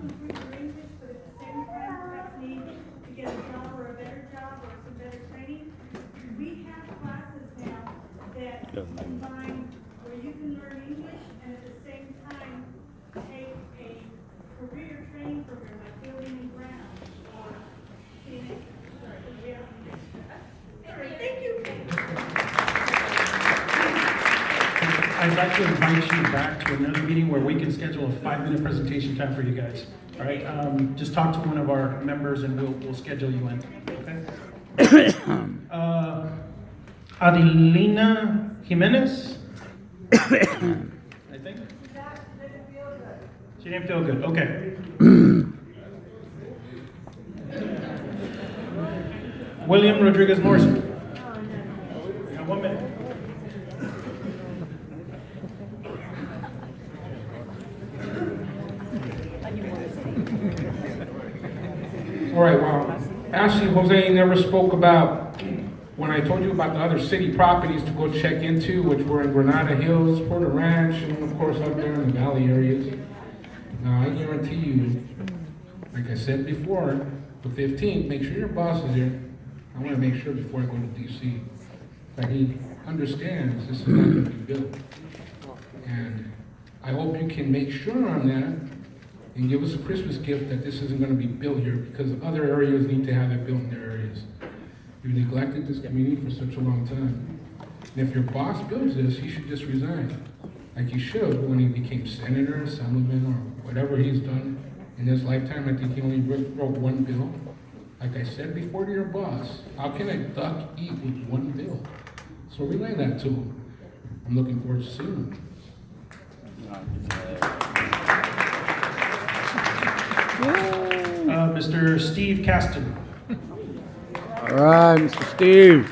improve their English, but at the same time perhaps need to get a job or a better job or some better training. We have classes now that combine where you can learn English and at the same time take a career training program like building and ground or thank you. I'd like to invite you back to another meeting where we can schedule a 5-minute presentation time for you guys. All right, just talk to one of our members and we'll schedule you in. Okay. Adelina Jimenez. I think. She didn't feel good. Okay. William Rodriguez Morrison. You have 1 minute. All right, well, actually, Jose never spoke about, when I told you about the other city properties to go check into, which were in Granada Hills, Porter Ranch, and of course up there in the valley areas. Now, I guarantee you, like I said before, the 15th, make sure your boss is here. I want to make sure before I go to DC that he understands this is not going to be built. And I hope you can make sure on that and give us a Christmas gift that this isn't going to be built here, because other areas need to have it built in their areas. You've neglected this community for such a long time. And if your boss builds this, he should just resign, like he should when he became senator, Sullivan, or whatever he's done in his lifetime. I think he only wrote 1 bill. Like I said before to your boss, how can a duck eat with 1 bill? So relay that to him. I'm looking forward to seeing him. Mr. Steve Caston. All right, Mr. Steve.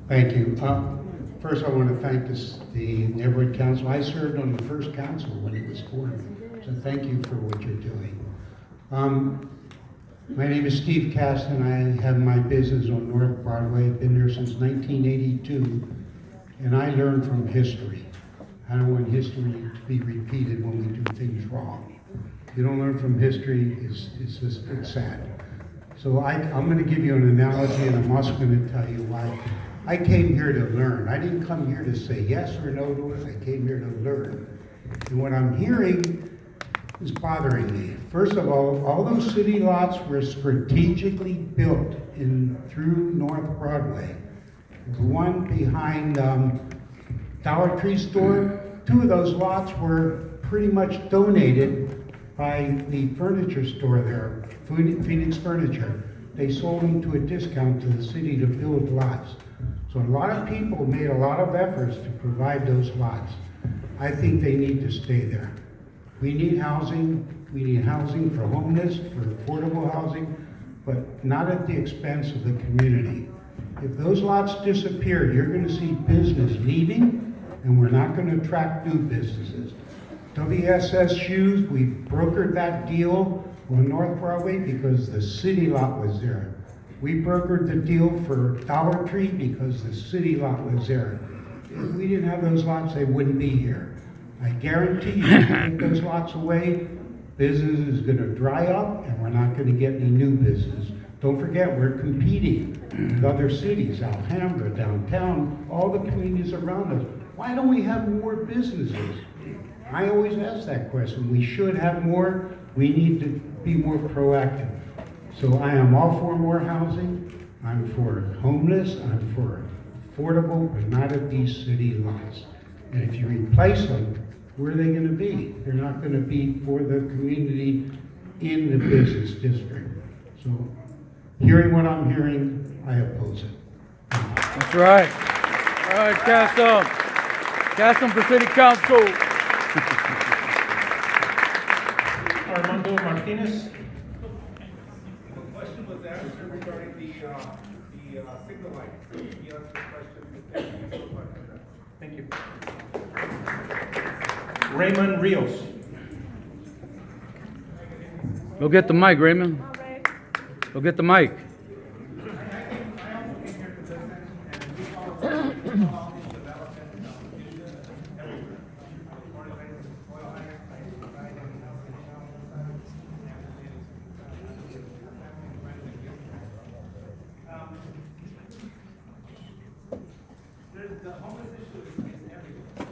Thank you. First, I want to thank the neighborhood council. I served on the first council when it was formed, so thank you for what you're doing. My name is Steve Caston. I have my business on North Broadway. I've been there since 1982, and I learned from history. I don't want history to be repeated when we do things wrong. If you don't learn from history, it's sad. So I'm going to give you an analogy, and I'm also going to tell you why. I came here to learn. I didn't come here to say yes or no to it. I came here to learn. And what I'm hearing is bothering me. First of all those city lots were strategically built through North Broadway. The one behind Dollar Tree store, 2 of those lots were pretty much donated by the furniture store there, Phoenix Furniture. They sold them to a discount to the city to build lots. So a lot of people made a lot of efforts to provide those lots. I think they need to stay there. We need housing. We need housing for homeless, for affordable housing, but not at the expense of the community. If those lots disappear, you're going to see business leaving, and we're not going to attract new businesses. WSS Shoes, we brokered that deal on North Broadway because the city lot was there. We brokered the deal for Dollar Tree because the city lot was there. If we didn't have those lots, they wouldn't be here. I guarantee you, take those lots away, business is going to dry up, and we're not going to get any new business. Don't forget, we're competing with other cities, Alhambra, downtown, all the communities around us. Why don't we have more businesses? I always ask that question. We should have more. We need to be more proactive. So I am all for more housing. I'm for homeless. I'm for affordable, but not at these city lots. And if you replace them, where are they going to be? They're not going to be for the community in the business district. So hearing what I'm hearing, I oppose it. That's right. All right, Caston. Caston for City Council. Armando Martinez. The question was answered regarding the signal light. He answered the question. Thank you. Raymond Rios. Go get the mic, Raymond. Go get the mic. The homeless issue is everywhere.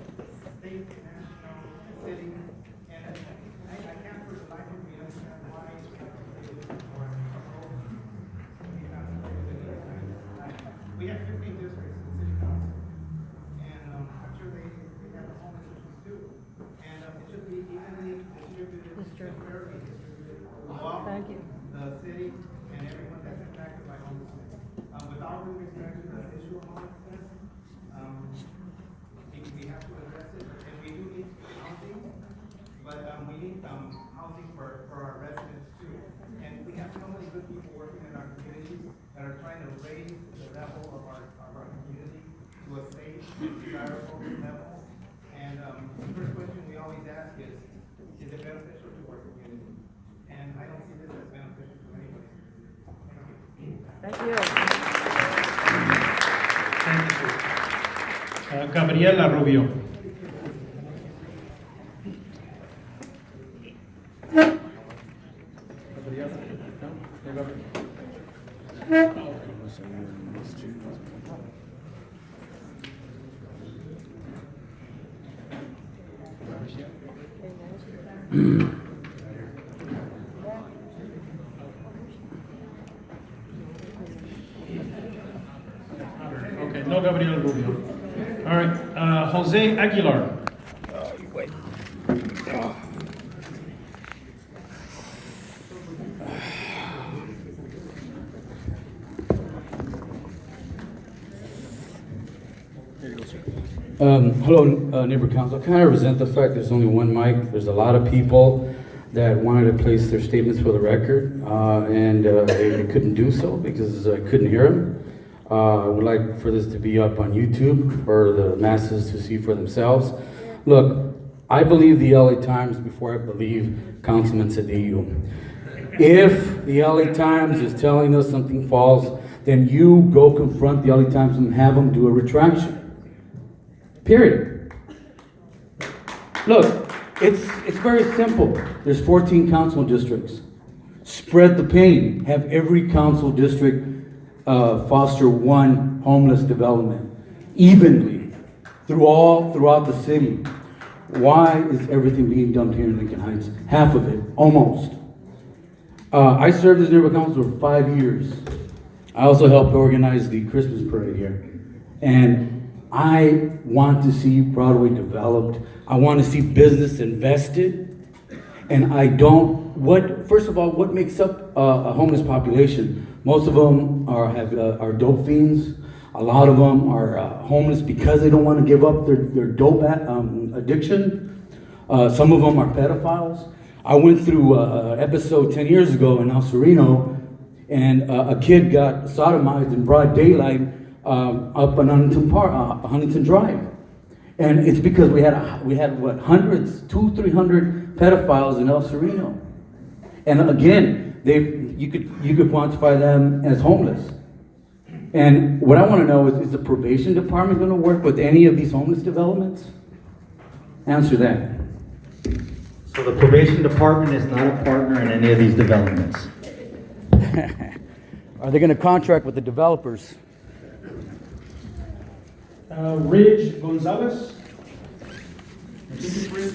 State, national, city, and I can't for the life of me understand why we have 15 districts in the city council, and I'm sure they have the homeless issues too. And it should be evenly distributed, fairly distributed along the city and everyone that's impacted by homelessness. Without really respect to the issue of homelessness, we have to address it, and we do need housing, but we need housing for our residents too. And we have so many good people working in our communities that are trying to raise the level of our community to a safe, desirable level. And the first question we always ask is it beneficial to our community? And I don't see this as beneficial to anybody. Thank you. Thank you. Gabriela Rubio. Okay, no Gabriel Rubio. All right, Jose Aguilar. Hello, neighbor council. I kind of resent the fact there's only one mic. There's a lot of people that wanted to place their statements for the record, and they couldn't do so because I couldn't hear them. I would like for this to be up on YouTube for the masses to see for themselves. Look, I believe the LA Times before I believe Councilman Cedillo. If the LA Times is telling us something false, then you go confront the LA Times and have them do a retraction. Period. Look, it's very simple. There's 14 council districts. Spread the pain. Have every council district foster one homeless development evenly throughout the city. Why is everything being dumped here in Lincoln Heights? Half of it, almost. I served as neighborhood council for 5 years. I also helped organize the Christmas parade here. And I want to see Broadway developed. I want to see business invested. And I don't, first of all, what makes up a homeless population? Most of them are dope fiends. A lot of them are homeless because they don't want to give up their dope addiction. Some of them are pedophiles. I went through an episode 10 years ago in El Sereno, and a kid got sodomized in broad daylight up on Huntington Drive. And it's because we had hundreds, 200-300 pedophiles in El Sereno. And again, you could quantify them as homeless. And what I want to know is the probation department going to work with any of these homeless developments? Answer that. So the probation department is not a partner in any of these developments. Are they going to contract with the developers? Ridge Gonzalez. I think it's Ridge.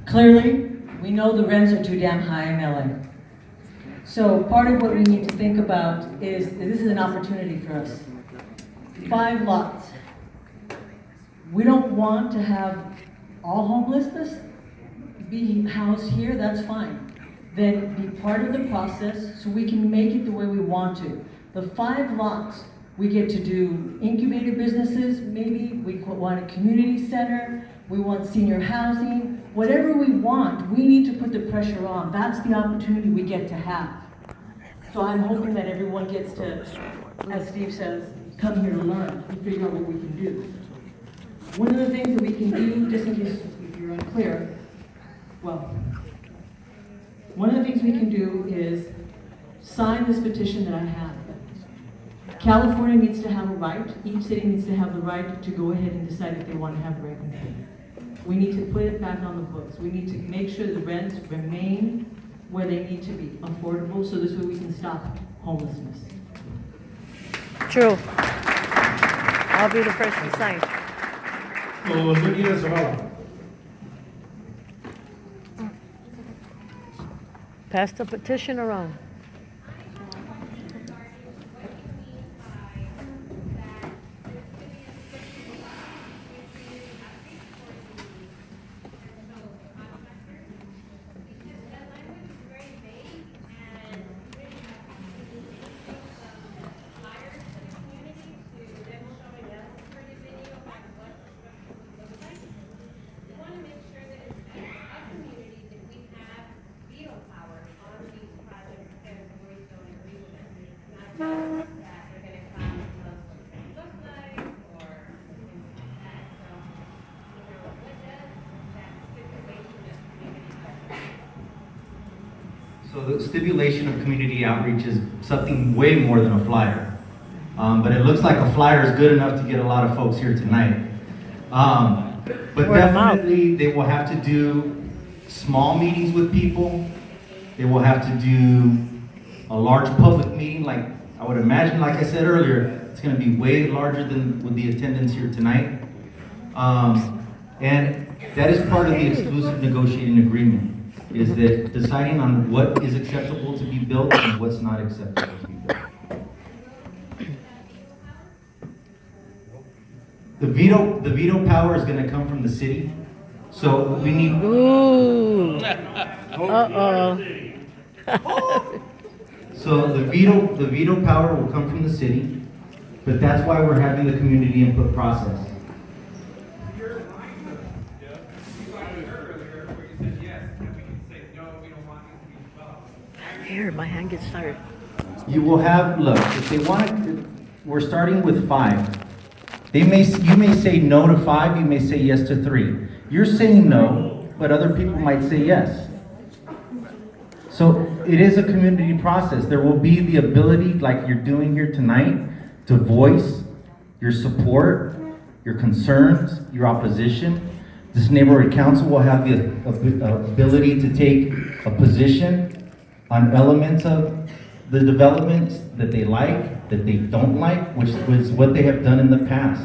Clearly, we know the rents are too damn high in LA. So part of what we need to think about is this is an opportunity for us. 5 lots. We don't want to have all homelessness be housed here, that's fine. Then be part of the process so we can make it the way we want to. The 5 lots, we get to do incubator businesses, maybe we want a community center, we want senior housing, whatever we want, we need to put the pressure on. That's the opportunity we get to have. So I'm hoping that everyone gets to, as Steve says, come here to learn and figure out what we can do. One of the things that we can do, just in case if you're unclear, well, one of the things we can do is sign this petition that I have. California needs to have a right, each city needs to have the right to go ahead and decide if they want to have rent control. We need to put it back on the books. We need to make sure the rents remain where they need to be, affordable, so this way we can stop homelessness. True. I'll be the first to sign. Lydia Zavala. Pass the petition around. So the stipulation of community outreach is something way more than a flyer. But it looks like a flyer is good enough to get a lot of folks here tonight. But definitely they will have to do small meetings with people. They will have to do a large public meeting, like I would imagine, like I said earlier, it's gonna be way larger than with the attendance here tonight. And that is part of the exclusive negotiating agreement, is that deciding on what is acceptable to be built and what's not acceptable to be built. The veto power is gonna come from the city, so we need. Ooh. Uh-oh. So the veto power will come from the city, but that's why we're having the community input process. Here, my hand gets tired. You will have, look, if they want to, we're starting with 5. You may say no to 5, you may say yes to 3. You're saying no, but other people might say yes. So it is a community process. There will be the ability, like you're doing here tonight, to voice your support, your concerns, your opposition. This neighborhood council will have the ability to take a position on elements of the developments that they like, that they don't like, which was what they have done in the past.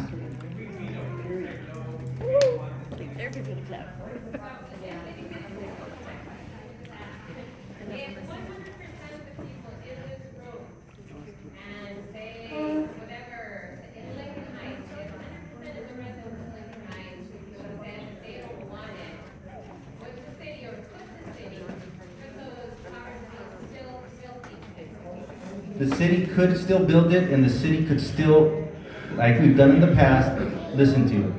The city could still build it, and the city could still, like we've done in the past, listen to it.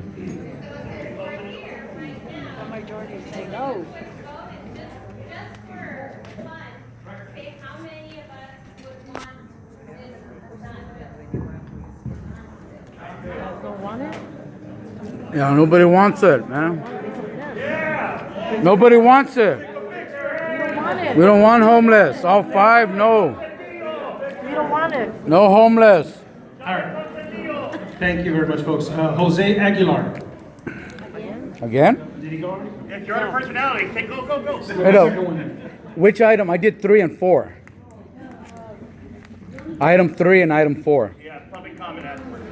The majority say no. Don't want it? Yeah, nobody wants it, man. Nobody wants it. You don't want it. We don't want homeless. All 5, no. You don't want it. No homeless. All right. Thank you very much, folks. Jose Aguilar. Again? Did he go already? If you're on a personality, say go, go, go. Hello. Which item? I did 3 and 4. Item 3 and item 4. Yeah, public comment afterwards.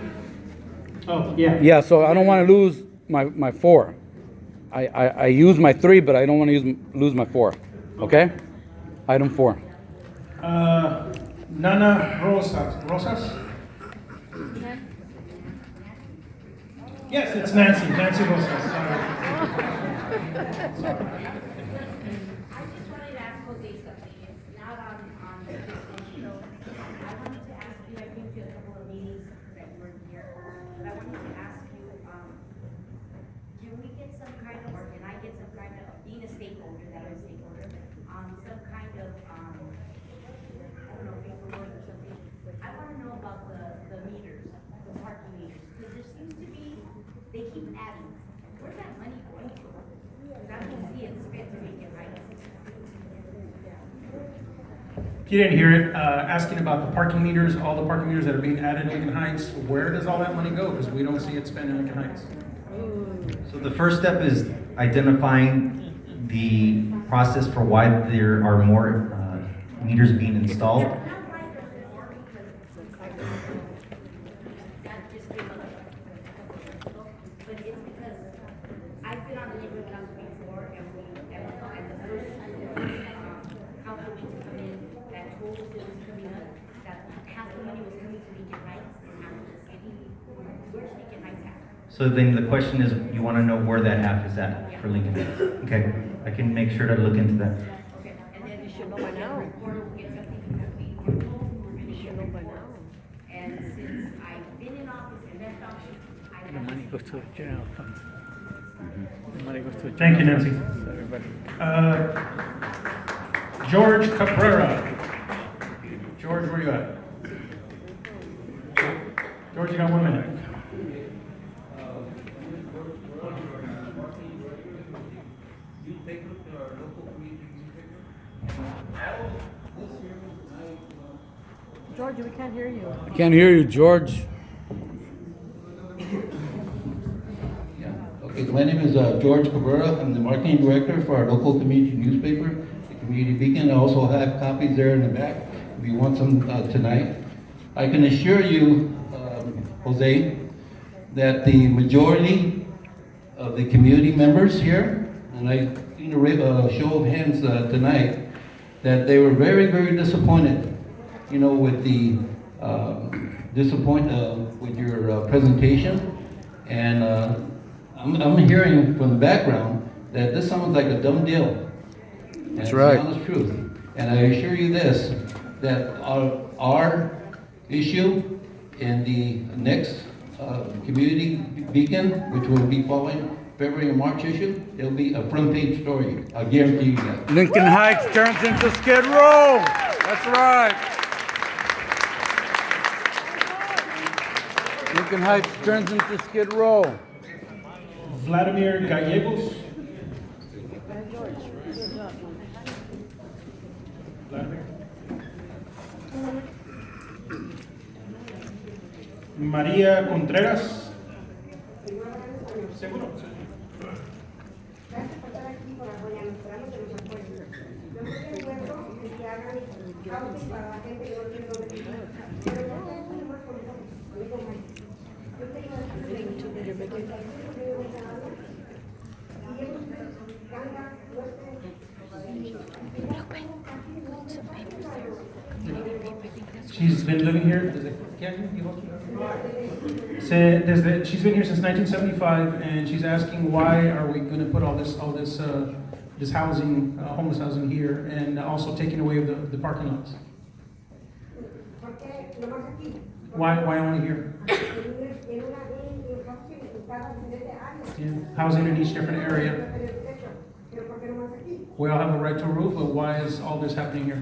Oh, yeah. Yeah, so I don't want to lose my 4. I use my 3, but I don't want to lose my 4. Okay? Item 4. Nana Rosas? Yes, it's Nancy Rosas. Sorry. I just wanted to ask Jose something. It's not on this issue. I wanted to ask you, I've been to a couple of meetings that were here, but I wanted to ask you, can we get some kind of, or can I get some kind of, being a stakeholder, some kind of, I don't know, paperwork or something. I want to know about the meters. keep adding. Where's that money going to? Because I don't see it spent to make it right. If you didn't hear it, asking about the parking meters, all the parking meters that are being added in Lincoln Heights, where does all that money go? Because we don't see it spent in Lincoln Heights. So the first step is identifying the process for why there are more meters being installed. Not why there's more, because that just came up. But it's because I've been on the neighborhood council before, and the first council week to come in, that told us it was coming up, that half the money was coming to Lincoln Heights and half to the city. Where's Lincoln Heights at? So then the question is, you want to know where that half is at for Lincoln Heights? Okay, I can make sure to look into that. Okay, and then You should know by now. reporter will get something from that week, we're gonna You should know by now. And since I've been in office and left office, I The have. money goes to the general fund. The money goes to the Thank you, general Nancy. fund. So everybody. George Cabrera. George, where you at? George, you got 1 minute. George, we can't hear you. I can't hear you, George. Okay, my name is George Cabrera. I'm the marketing director for our local community newspaper, the Community Beacon. I also have copies there in the back if you want some tonight. I can assure you, Jose, that the majority of the community members here, and I seen a show of hands tonight, that they were very, very disappointed, you know, with the with your presentation, and I'm hearing from the background that this sounds like a dumb deal. And That's it's right. the honest truth. And I assure you this, that our issue in the next community beacon, which will be following February and March issue, it'll be a front page story. I guarantee you that. Lincoln Heights turns into Skid Row. That's right. Lincoln Heights turns into Skid Row. Vladimir Gallegos. Vladimir. María Contreras. Seguro. Gracias por estar aquí por apoyarnos, esperamos que nos apoyen. Yo estoy de acuerdo en que hagan housing para la gente que no tiene dónde vivir. Pero no es más con nosotros, con Mike. Yo tengo aquí y hemos visto ganga, She's been living here. She's been here since 1975, and she's asking why are we going to put all this housing, homeless housing here, and also taking away the parking lots. Why only here? Yeah, housing in each different area. We all have a right to a roof, but why is all this happening here?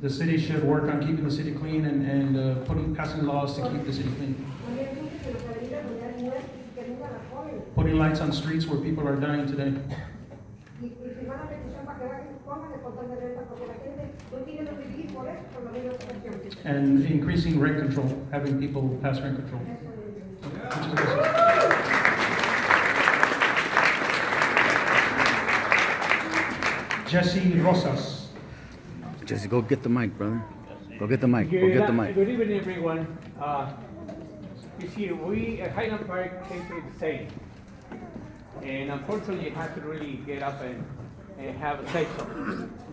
The city should work on keeping the city clean and passing laws to keep the city clean. Putting lights on streets where people are dying today. And increasing rent control, having people pass rent control. Jesse Rosas. Jesse, go get the mic, brother. Go get the mic. Go get the mic. Good evening, everyone. You see, we at Highland Park came through the same. And unfortunately, you have to really get up and have a say so.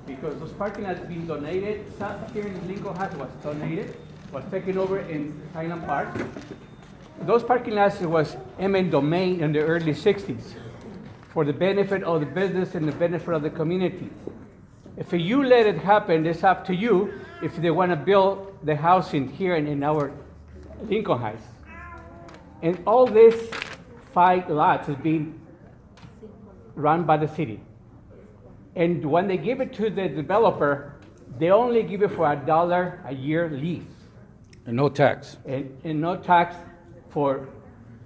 Because those parking lots being donated, some here in Lincoln Heights was donated, was taken over in Highland Park. Those parking lots was eminent domain in the early 60s for the benefit of the business and the benefit of the community. If you let it happen, it's up to you if they want to build the housing here in our Lincoln Heights. And all these 5 lots is being run by the city. And when they give it to the developer, they only give it for $1 a year lease. And no tax. And no tax for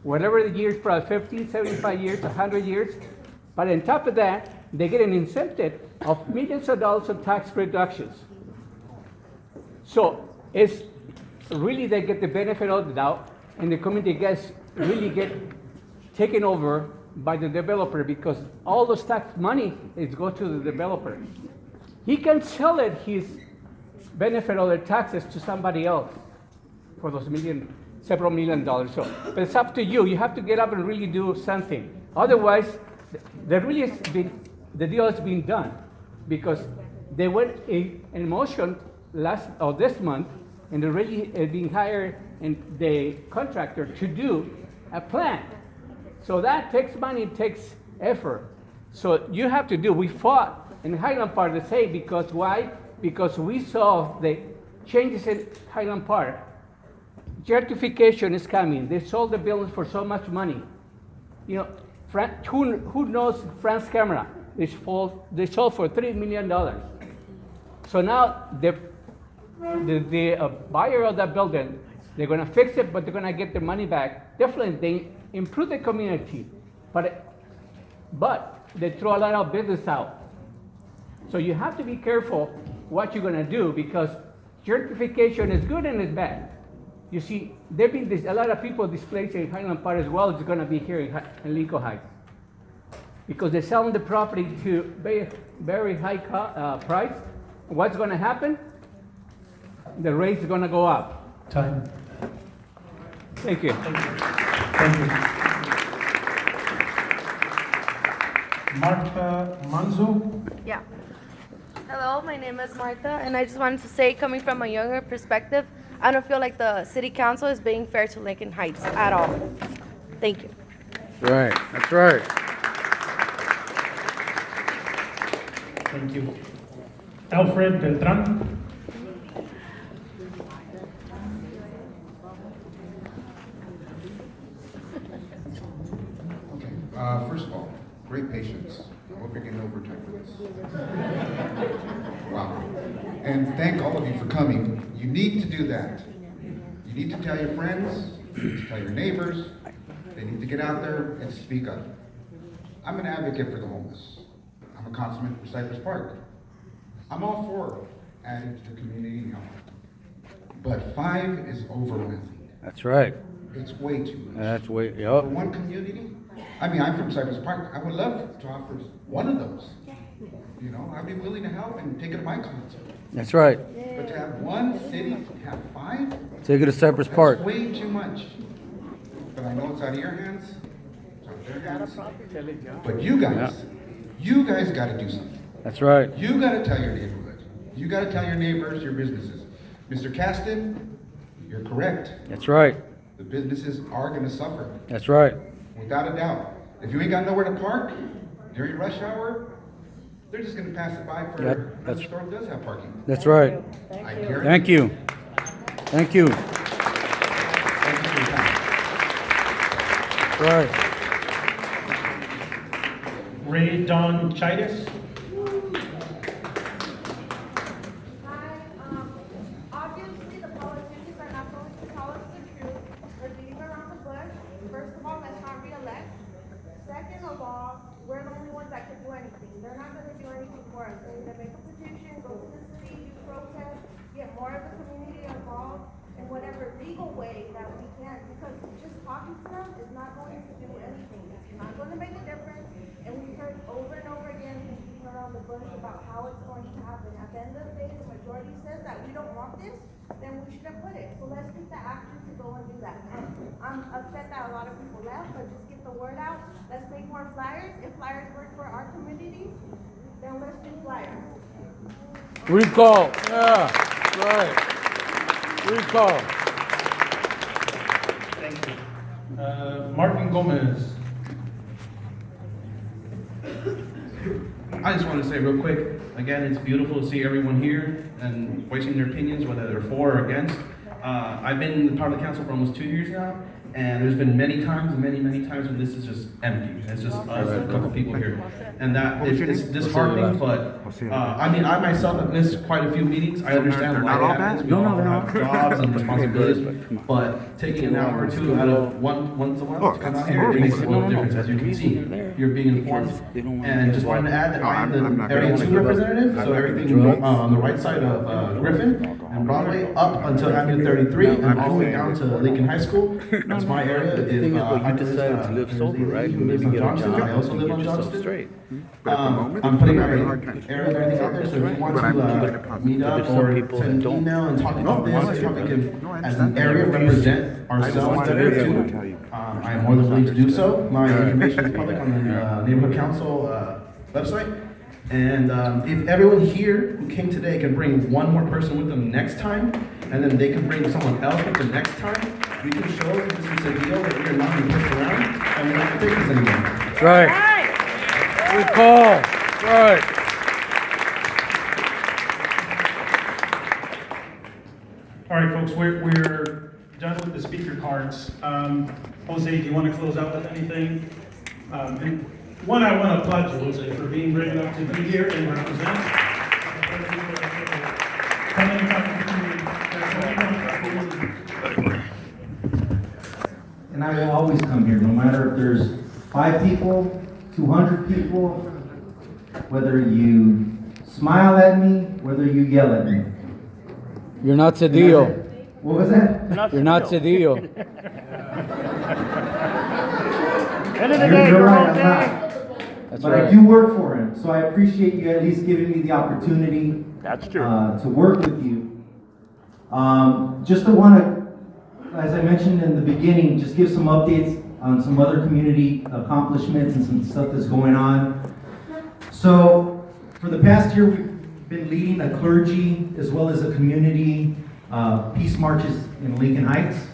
whatever the years, probably 50, 75 years, 100 years. But on top of that, they get an incentive of millions of dollars of tax reductions. So it's really they get the benefit of the doubt, and the community gets really get taken over by the developer because all those tax money is go to the developer. He can sell it his benefit of the taxes to somebody else for those several million dollars. So, but it's up to you. You have to get up and really do something. Otherwise, the deal has been done because they went in motion this month, and they're really being hired and the contractor to do a plan. So that takes money, it takes effort. So you have to do. We fought in Highland Park the same because why? Because we saw the changes in Highland Park. Gentrification is coming. They sold the buildings for so much money. You know, who knows Fran's Camera? They sold for $3 million. So now the buyer of that building, they're going to fix it, but they're going to get their money back. Definitely, they improve the community, but they throw a lot of business out. So you have to be careful what you're going to do because gentrification is good and it's bad. You see, there been a lot of people displaced in Highland Park as well as going to be here in Lincoln Heights because they're selling the property to very high price. What's going to happen? The rates are going to go up. Time. Thank you. Thank you. Martha Manzo. Yeah. Hello, my name is Martha, and I just wanted to say, coming from a younger perspective, I don't feel like the city council is being fair to Lincoln Heights at all. Thank you. Right, that's right. Thank you. Alfred Beltran. First of all, great patience. I hope you're getting overtime for this. Wow. And thank all of you for coming. You need to do that. You need to tell your friends, you need to tell your neighbors. They need to get out there and speak up. I'm an advocate for the homeless. I'm a consummate for Cypress Park. I'm all for adding to the community health. But 5 is overwhelming. That's right. It's way too much. That's way, For yep. one community, I mean, I'm from Cypress Park. I would love to offer one of those. You know, I'd be willing to help and take it to my concert. That's right. But to have one city have 5? Take it to Cypress That's Park. way too much. But I know it's out of your hands. It's out of their hands. But you guys got to do something. That's right. You got to tell your neighborhood. You got to tell your neighbors, your businesses. Mr. Caston, you're correct. That's right. The businesses are going to suffer. That's right. Without a doubt. If you ain't got nowhere to park during rush hour, they're just going to pass it by for another store that does have parking. That's right. I guarantee. Thank you. Thank you. Thank you for your time. Right. Ray Don Chidas. Obviously, the politicians are not going to tell us the truth or beating around the bush. First of all, let's not re-elect. Second of all, we're the only ones that can do anything. They're not going to do anything for us. They need to make a petition, go to the city, do protests, get more of the community involved in whatever legal way that we can. Because just talking to them is not going to do anything. It's not going to make a difference. And we've heard over and over again from beating around the bush about how it's going to happen. At the end of the day, the majority says that we don't want this, then we shouldn't put it. So let's take the action to go and do that. I'm upset that a lot of people left, but just get the word out. Let's make more flyers. If flyers work for our community, then let's do flyers. Recall. Yeah. Right. Recall. Thank you. Martin Gomez. I just want to say real quick, again, it's beautiful to see everyone here and voicing their opinions, whether they're for or against. I've been part of the council for almost 2 years now, And there's been many times, many times when this is just empty. It's just us and a couple people here. And that it's disheartening, but I mean, I myself have missed quite a few meetings. I understand why it happens. We all have jobs and responsibilities. But taking an hour or two out of once a while to come out here, it makes a world of difference. As you can see, you're being informed. And just wanted to add that I am the Area 2 representative, so everything on the right side of Griffin and Broadway up until Avenue 33 and all the way down to Lincoln High School. That's my area. If you decided to live sober, right? Maybe get a job. I also live on Johnston. Straight. I'm putting my area and everything out there, so if you want to meet up or send an email and talk about this, how we can, as an area, represent ourselves better too, I am more than willing to do so. My information is public on the neighborhood council website. And if everyone here who came today can bring one more person with them next time, and then they can bring someone else with them next time, we can show Mr. Cedillo that we are not being pushed around, and we're not going to take this anymore. That's right. Good call. That's right. All right, folks, we're done with the speaker cards. Jose, do you want to close out with anything? And one, I want to applaud you, Jose, for being brave enough to be here and represent. Coming and talking to And I will always come here, no matter if there's 5 people, 200 people, whether you smile at me, whether you yell at me. You're not Cedillo. What was that? You're not Cedillo. You're right, I'm not. That's but right. I do work for him, so I appreciate you at least giving me the opportunity to work with you. Just to want to, as I mentioned in the beginning, just give some updates on some other community accomplishments and some stuff that's going on. So, for the past year, we've been leading a clergy as well as a community peace marches in Lincoln Heights.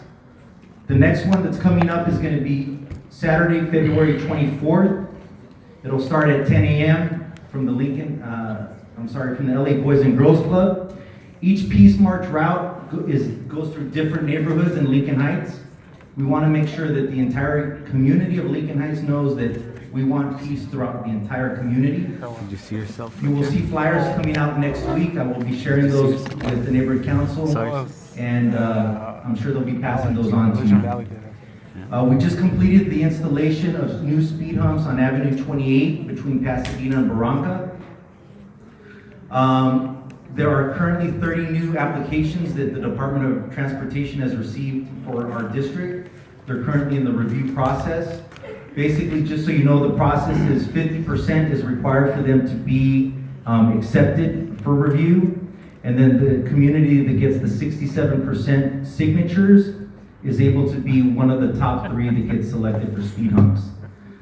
The next one that's coming up is going to be Saturday, February 24th. It'll start at 10 a.m. from the from the LA Boys and Girls Club. Each peace march route goes through different neighborhoods in Lincoln Heights. We want to make sure that the entire community of Lincoln Heights knows that we want peace throughout the entire community. Did you see yourself? You will see flyers coming out next week. I will be sharing those with the neighborhood council, and I'm sure they'll be passing those on to you. We just completed the installation of new speed humps on Avenue 28 between Pasadena and Barranca. There are currently 30 new applications that the Department of Transportation has received for our district. They're currently in the review process. Basically, just so you know, the process is 50% is required for them to be accepted for review. And then the community that gets the 67% signatures is able to be one of the top 3 that gets selected for speed humps.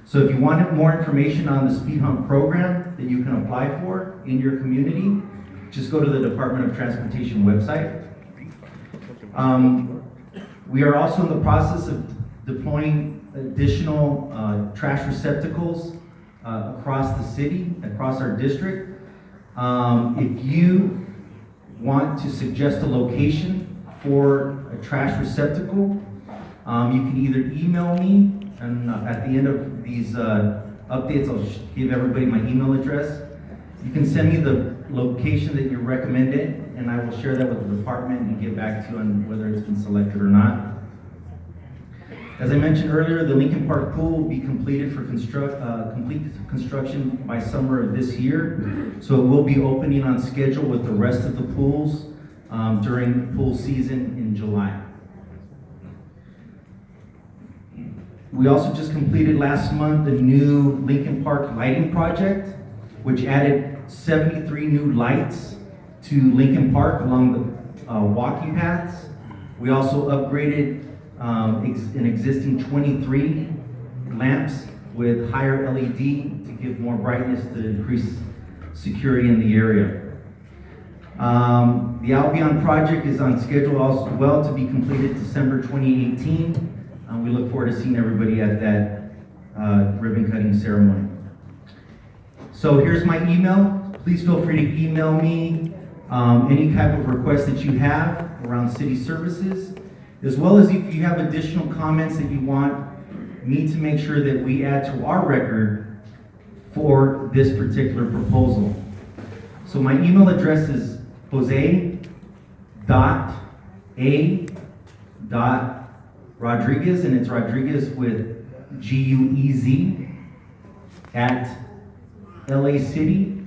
So if you wanted more information on the speed hump program that you can apply for in your community, just go to the Department of Transportation website. We are also in the process of deploying additional trash receptacles across the city, across our district. If you want to suggest a location for a trash receptacle, you can either email me, and at the end of these updates, I'll give everybody my email address. You can send me the location that you recommended, and I will share that with the department and get back to you on whether it's been selected or not. As I mentioned earlier, the Lincoln Park pool will be completed for complete construction by summer of this year. So it will be opening on schedule with the rest of the pools during pool season in July. We also just completed last month the new Lincoln Park lighting project, which added 73 new lights to Lincoln Park along the walking paths. We also upgraded an existing 23 lamps with higher LED to give more brightness to increase security in the area. The Albion project is on schedule also well to be completed December 2018. We look forward to seeing everybody at that ribbon cutting ceremony. So here's my email. Please feel free to email me any type of request that you have around city services. as well as if you have additional comments that you want me to make sure that we add to our record for this particular proposal. So my email address is jose.a.rodriguez, and it's Rodriguez with Guez at lacity.org.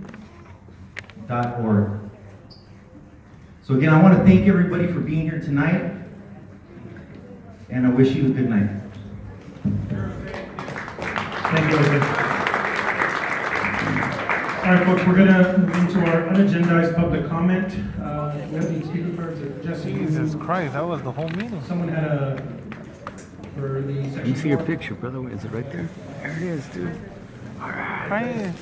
So again, I want to thank everybody for being here tonight, and I wish you a good night. Thank you, Jose. All right, folks, we're gonna move into our unagendized public comment. We have the speaker cards. Jesse. Jesus Christ, that was the whole meeting. Someone had a, for the section. Let me see your 4. picture, brother. Is it right there? There it is, dude. All right. Christ.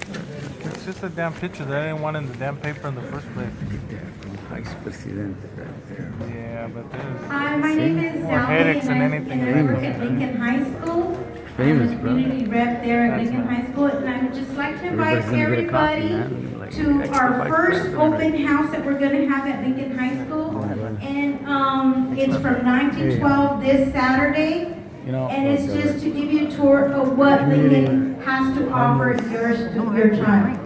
It's just a damn picture that I didn't want in the damn paper in the first place. Vice Presidente right there. Yeah, but there's Hi, my name is more Sally, headaches than and anything. I work at Lincoln High School. Famous, I'm a bro. community rep there at That's Lincoln nice. High School, and I would just like to invite Everybody's gonna get a copy, everybody man. Like, to extra our vice first president, open right? house that we're gonna have at Lincoln High School. And, it's from 9 to 12 this Saturday. You know, And it's just to give you a tour of what Lincoln has to offer your child.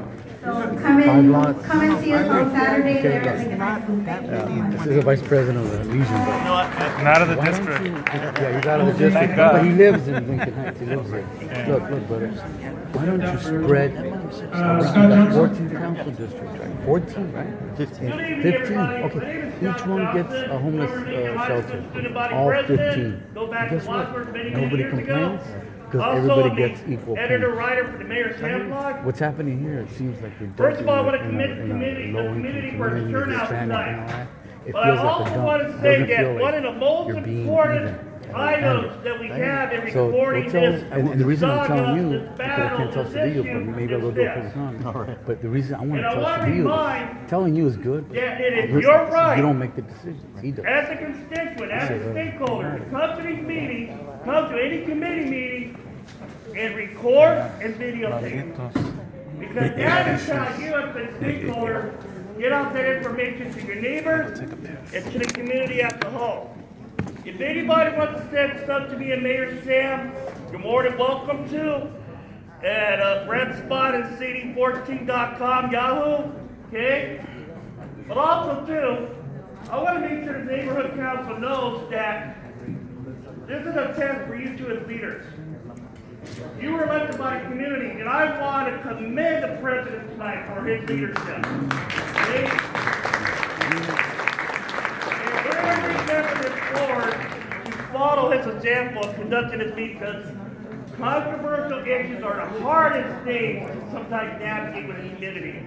So come and see us on Saturday there at Lincoln High School. Thank you so much. This is the vice president of the Legion. But Not of the why don't district. you- yeah, he's out of the district, Thank God. but he lives in Lincoln Heights. He lives here. Look, brother. Why don't you spread? Scott Johnson. 14 council districts, right? 14, right? 15. 15. Okay. Each one gets a homeless shelter. All 15. And guess what? Nobody complains because everybody gets equal pay. Editor-writer for the Mayor's Sam blog. What's happening here? It seems like you're First of all, I want to dumping commit in the low-income committee for the community, turnout Hispanic and all tonight. that. It But I feels like a also dump. want to It say doesn't that feel one like of the most you're being important even. items that we have in So recording we'll tell, this and the reason I'm telling saga, you, this because I battle, can't tell this Cedillo, issue, but maybe I'll go is do it this. for the song. But the reason I want And to I tell want to Cedillo, remind telling you is good, but that it is listen, your right you don't make the decisions. He does. as a constituent, as a stakeholder, to come to these meetings, come to any committee meeting, and record and videotape. Because that is how you as a stakeholder get out that information to your neighbors and to the community as a whole. If anybody wants to send stuff to me and Mayor Sam, you're more than welcome to at redspotandcd14.com, Yahoo, okay? But also too, I want to make sure the neighborhood council knows that this is a test for you two as leaders. You were elected by the community, and I want to commend the president tonight for his leadership. Okay? And we're going to remember this board to follow his example of conducting this meeting, because controversial issues are the hardest things to sometimes navigate with the community.